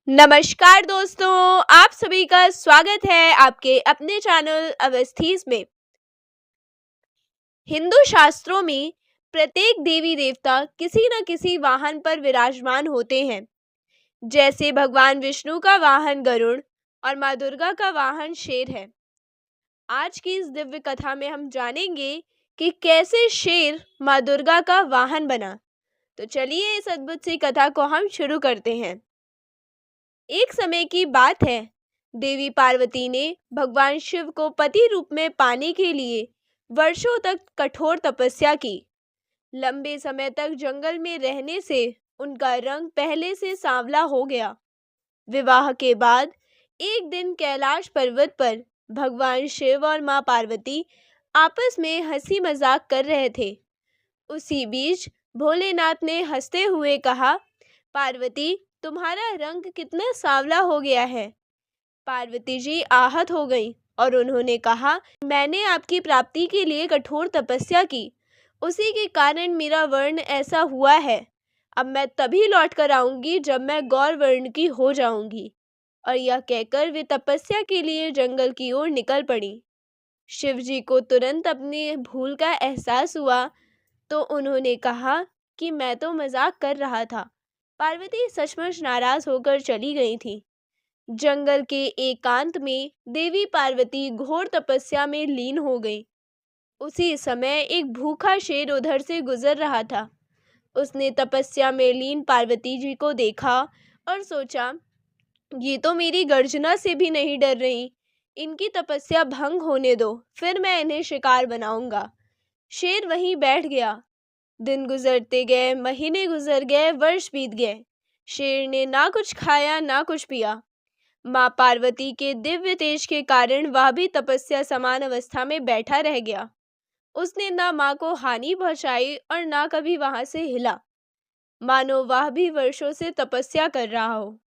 नमस्कार दोस्तों, आप सभी का स्वागत है आपके अपने चैनल अवस्थीज में। हिंदू शास्त्रों में प्रत्येक देवी देवता किसी न किसी वाहन पर विराजमान होते हैं। जैसे भगवान विष्णु का वाहन गरुड़ और माँ दुर्गा का वाहन शेर है। आज की इस दिव्य कथा में हम जानेंगे कि कैसे शेर माँ दुर्गा का वाहन बना। तो चलिए इस अद्भुत सी कथा को हम शुरू करते हैं। एक समय की बात है, देवी पार्वती ने भगवान शिव को पति रूप में पाने के लिए वर्षों तक कठोर तपस्या की। लंबे समय तक जंगल में रहने से उनका रंग पहले से सांवला हो गया। विवाह के बाद एक दिन कैलाश पर्वत पर भगवान शिव और मां पार्वती आपस में हंसी मजाक कर रहे थे। उसी बीच भोलेनाथ ने हंसते हुए कहा, पार्वती, तुम्हारा रंग कितना सांवला हो गया है। पार्वती जी आहत हो गईं और उन्होंने कहा, मैंने आपकी प्राप्ति के लिए कठोर तपस्या की, उसी के कारण मेरा वर्ण ऐसा हुआ है। अब मैं तभी लौट कर आऊंगी जब मैं गौर वर्ण की हो जाऊंगी। और यह कहकर वे तपस्या के लिए जंगल की ओर निकल पड़ी। शिव जी को तुरंत अपनी भूल का एहसास हुआ तो उन्होंने कहा कि मैं तो मजाक कर रहा था। पार्वती सचमुच नाराज होकर चली गई थी। जंगल के एकांत में देवी पार्वती घोर तपस्या में लीन हो गई। उसी समय एक भूखा शेर उधर से गुजर रहा था। उसने तपस्या में लीन पार्वती जी को देखा और सोचा, ये तो मेरी गर्जना से भी नहीं डर रही। इनकी तपस्या भंग होने दो, फिर मैं इन्हें शिकार बनाऊंगा। शेर वहीं बैठ गया। दिन गुजरते गए, महीने गुजर गए, वर्ष बीत गए। शेर ने ना कुछ खाया ना कुछ पिया। माँ पार्वती के दिव्य तेज के कारण वह भी तपस्या समान अवस्था में बैठा रह गया। उसने ना माँ को हानि पहुंचाई और ना कभी वहां से हिला, मानो वह भी वर्षों से तपस्या कर रहा हो।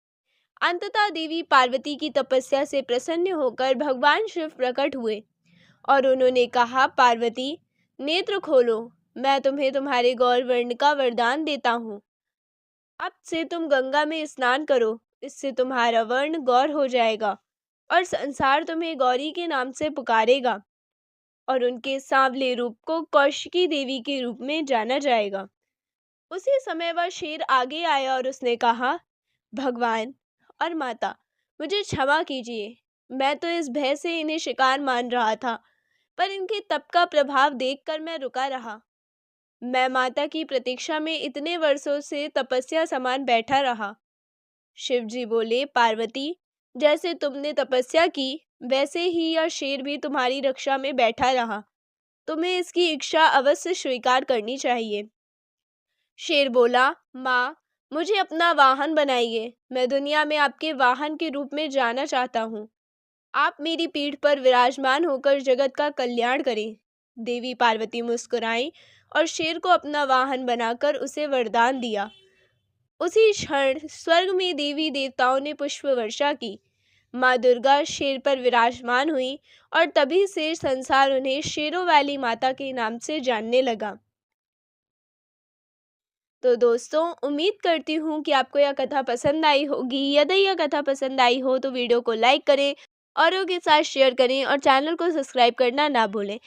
अंततः देवी पार्वती की तपस्या से प्रसन्न होकर भगवान शिव प्रकट हुए और उन्होंने कहा, पार्वती, नेत्र खोलो, मैं तुम्हें तुम्हारे गौर वर्ण का वरदान देता हूँ। अब से तुम गंगा में स्नान करो, इससे तुम्हारा वर्ण गौर हो जाएगा और संसार तुम्हें गौरी के नाम से पुकारेगा और उनके सांवले रूप को कौशिकी देवी के रूप में जाना जाएगा। उसी समय वह शेर आगे आया और उसने कहा, भगवान और माता, मुझे क्षमा कीजिए। मैं तो इस भय से इन्हें शिकार मान रहा था, पर इनके तप का प्रभाव देखकर मैं रुका रहा। मैं माता की प्रतीक्षा में इतने वर्षों से तपस्या समान बैठा रहा। शिव जी बोले, पार्वती, जैसे तुमने तपस्या की वैसे ही यह शेर भी तुम्हारी रक्षा में बैठा रहा। तुम्हें इसकी इच्छा अवश्य स्वीकार करनी चाहिए। शेर बोला, माँ, मुझे अपना वाहन बनाइए। मैं दुनिया में आपके वाहन के रूप में जाना चाहता हूँ। आप मेरी पीठ पर विराजमान होकर जगत का कल्याण करें। देवी पार्वती मुस्कुराई और शेर को अपना वाहन बनाकर उसे वरदान दिया। उसी क्षण स्वर्ग में देवी देवताओं ने पुष्प वर्षा की। माँ दुर्गा शेर पर विराजमान हुई और तभी से संसार उन्हें शेरों वाली माता के नाम से जानने लगा। तो दोस्तों, उम्मीद करती हूँ कि आपको यह कथा पसंद आई होगी। यदि यह कथा पसंद आई हो तो वीडियो को लाइक करें, औरों के साथ शेयर करें और चैनल को सब्सक्राइब करना ना भूलें।